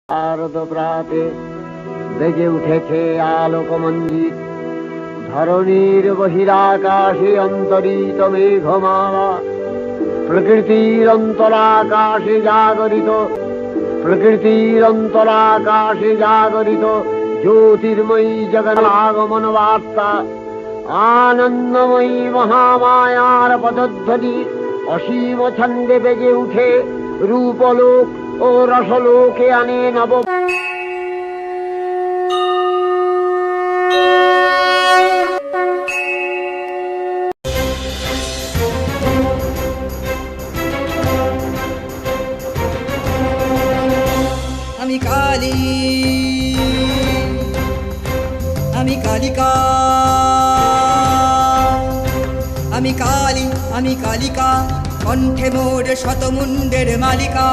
শারদ প্রাতে বেজে উঠেছে আলোকমঞ্জিত, ধরণীর বহিরাকাশে অন্তরিত মেঘমালা, প্রকৃতির অন্তরাকাশে জাগরিত জ্যোতির্ময়ী জগন্নাথ আগমন বার্তা। আনন্দময়ী মহামায়ার পদধ্বনি অসীম ছন্দে বেজে উঠে রূপলোক ও রসলোকে আনে নব। আমি কালী, আমি কালিকা, আমি কালী, আমি কালিকা, কণ্ঠে মোর শতমুণ্ডের মালিকা।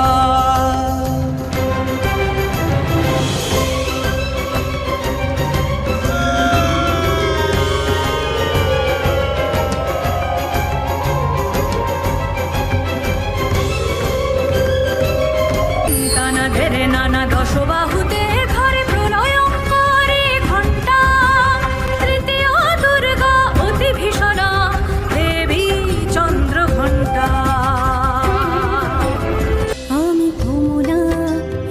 নানা ধেরে নানা দশবাহুতে ঘরে প্রলয়ঙ্করী ঘণ্টা, তৃতীয় দুর্গা অতি ভীষণা দেবী চন্দ্র ঘণ্টা। আমি কমলা,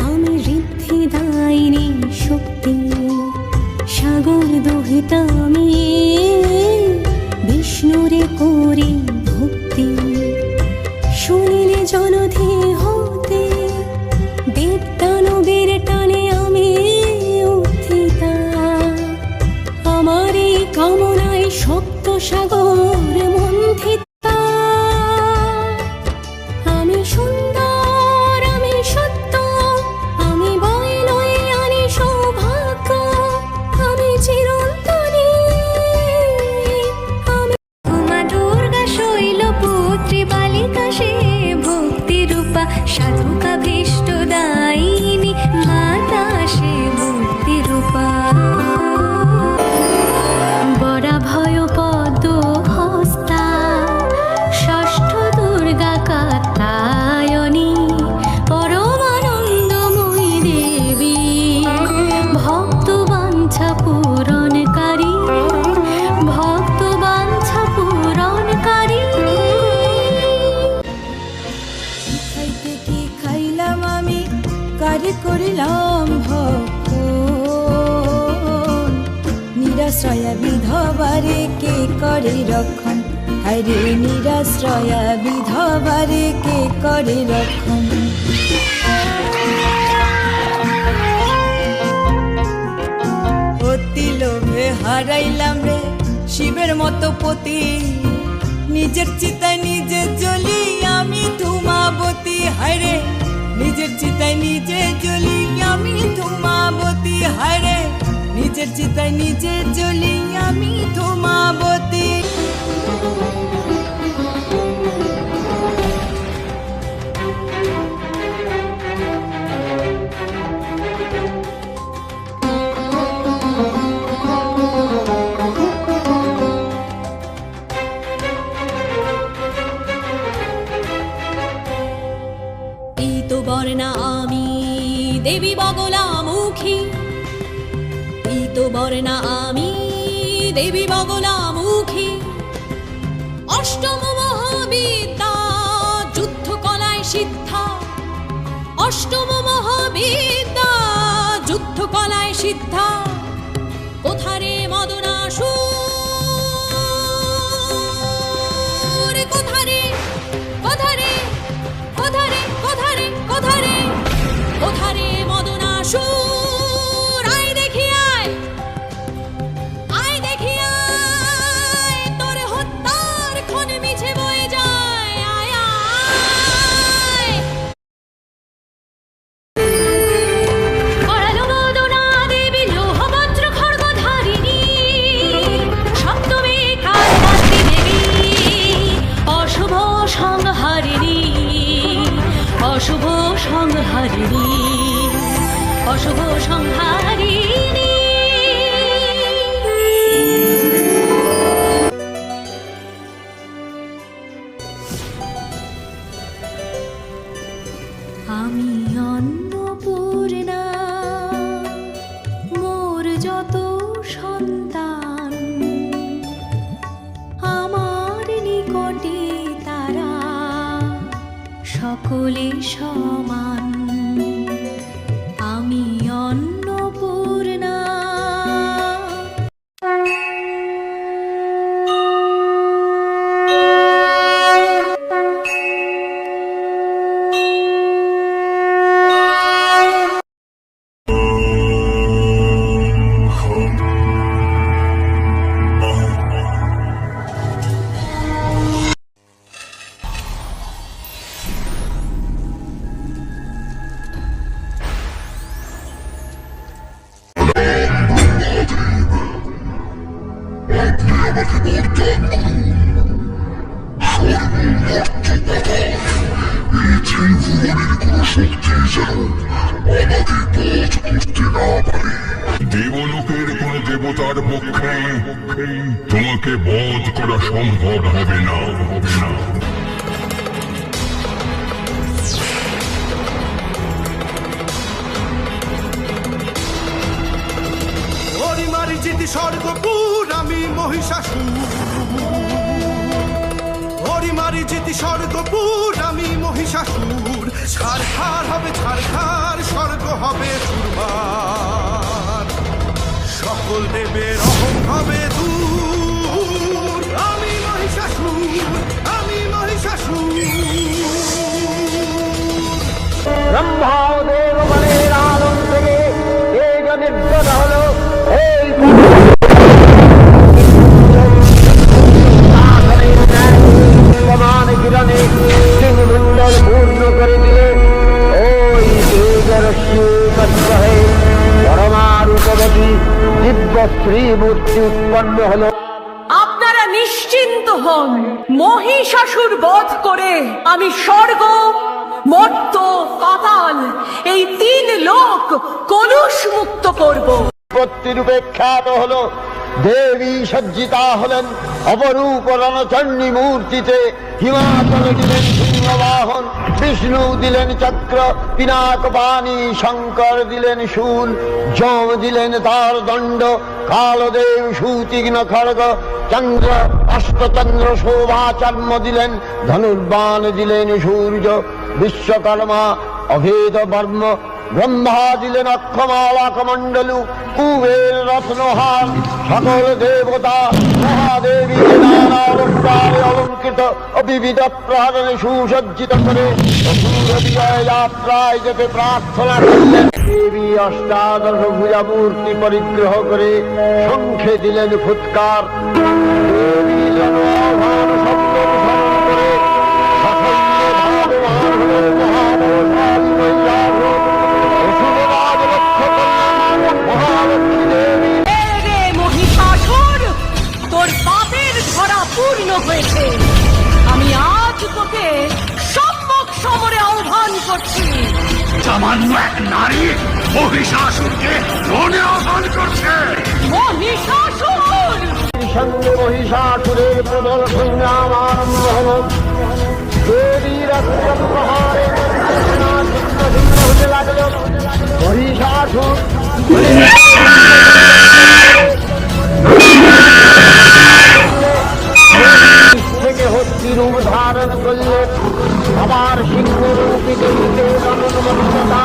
আমি ঋদ্ধিদায়িনী শক্তি, সাগর দোহিতা আমি বিষ্ণুরে করি ভক্তি। শুনিলে জনধি হতে দেবদানবের টানে আমি উত্থিতা, আমার এই কামনায় সপ্ত সাগর মন্থিতা। আমি সুন্দর, আমি সত্য, আমি বয়লই আনি সৌভাগ্য, আমি চিরন্তনী, আমি উমা দুর্গা শৈলপুত্রী বালিকা, সে ভক্তি রূপা সাধুকা ভীষ্ট দায়িনী মাতা, সে ভক্তি রূপা। বরা ভয় পদ্ম হস্তা, ষষ্ঠ দুর্গা কাত্যায়নী, পরমানন্দময়ী দেবী, ভক্ত বাঞ্ছা পূরণকারী, ভক্ত বাঞ্ছা পূরণকারী। খাইতে কি খাইলাম আমি, কারে করিলাম ভক্ষণ, নিরাশ্রয়া বিধবারে কে করে রক্ষণ, হায়রে নিরাশ্রয়া বিধবারে কে করে রক্ষণ। অতি লোভে হারাইলাম রে শিবের মতো পতি, নিজের চিতায় নিজে জ্বলি আমি ধূমাবতী। হায়রে নিজের চিতায় নিজে জ্বলি আমি ধূমাবতী, হায়রে নিজের চিতায় নিজে জ্বলি আমি ধূমাবতী। বর্ণা আমি দেবী বগলামুখী, পীত বর্ণা আমি দেবী বগলামুখী। অষ্টম মহাবিদ্যা যুদ্ধ কলায় সিদ্ধা, অষ্টম মহাবিদ্যা যুদ্ধ কলায় সিদ্ধা। কোথারে মদনাসুর, কোথারে কোথারে কোথারে কোথারে কোথারে কোথারে মদনাসুর। আয় দেখি আয়, আয় দেখি আয়, তোর হত্যার ক্ষণ মিছে বয়ে যায়। আয় আয়, করালো মদনা দেবী লৌহ বজ্র খড়গধারিণী, সপ্তমী কালরাত্রি দেবী, অশুভ সংহারিণী, অশুভ সংহারিণী, অশুভ সংহারিণী। কোলে সমান আমি অন্নপূর্ণা। দেবলোকের কোন দেবতার পক্ষে তোমাকে বধ করা সম্ভব হবে না। ওরি মারি জিতি স্বর্গপুর আমি মহিষাসুর, ওরি মারি জিতি স্বর্গপুর আমি মহিষাসুর। ছারখার হবে ছারখার, স্বর্গ হবে চুরমার, সকল দেবের অহং হবে দূর। আমি মহিষাসুর, আমি মহিষাসুর। ব্রহ্মা ও দেবগণের আলম থেকে তেজ নির্গত হলো। এই সমান কিরণে সিংমণ্ডল পূর্ণ করে দিলে ওই তেজের হয়ে পরমারূপবতী দিব্য স্ত্রী মূর্তি উৎপন্ন হলো। আপনারা নিশ্চিন্ত হন, মহিষাসুর বধ করে আমি স্বর্গ, মর্ত্য, পাতাল এই 3 লোক কলুষ মুক্ত করব। রূপে খ্যাত হলো। দেবী সজ্জিতা হলেন অপরূপ রণচণ্ডী মূর্তিতে। হিমাচল দিলেন সিংহবাহন, বিষ্ণু দিলেন চক্র, পিনাক পানি, শঙ্কর দিলেন শূল, যম দিলেন তার দণ্ড, কালদেব সুতীক্ষ্ণ খড়গ, চন্দ্র অষ্টচন্দ্র শোভাচর্ম দিলেন, ধনুর্বাণ দিলেন সূর্য, বিশ্বকর্মা অভেদ বর্ম, ব্রহ্মা দিলেন অক্ষমালা কমণ্ডলু, কুবের রত্নহার, সকল দেবতা মহাদেবী নানা অলঙ্কারে অলঙ্কৃত ও বিবিধ প্রহরণে সুসজ্জিত করে অসুর বিজয় যাত্রায় যেতে প্রার্থনা করলেন। দেবী অষ্টাদশ ভুজা মূর্তি পরিগ্রহ করে শঙ্খে দিলেন ফুৎকার। দেবী জনভান শব্দ উচ্চারণ করে সাফল্য ভাববান হলেন মহাবলশালী মহিষাসুর। অসুররাজ রক্ষা করলেন মহালক্ষ্মী দেবী। রে মহিষাসুর, তোর পাপের ধরা পূর্ণ হয়েছে। আমি আজ তোকে সম্মুখ সমরে আহ্বান করছি। সামান্য এক নারী মহিষাসুরকে রণে আহ্বান করছে। মহিষাসুর সঙ্গে মহিষাসুরের প্রবল সংগ্রাম আরম্ভ হল। দেবীর প্রহারে হতে লাগল। মহিষাসুর থেকে হস্তি রূপ ধারণ করলে আবার সিংহ রূপী দেবীকে অনুমতা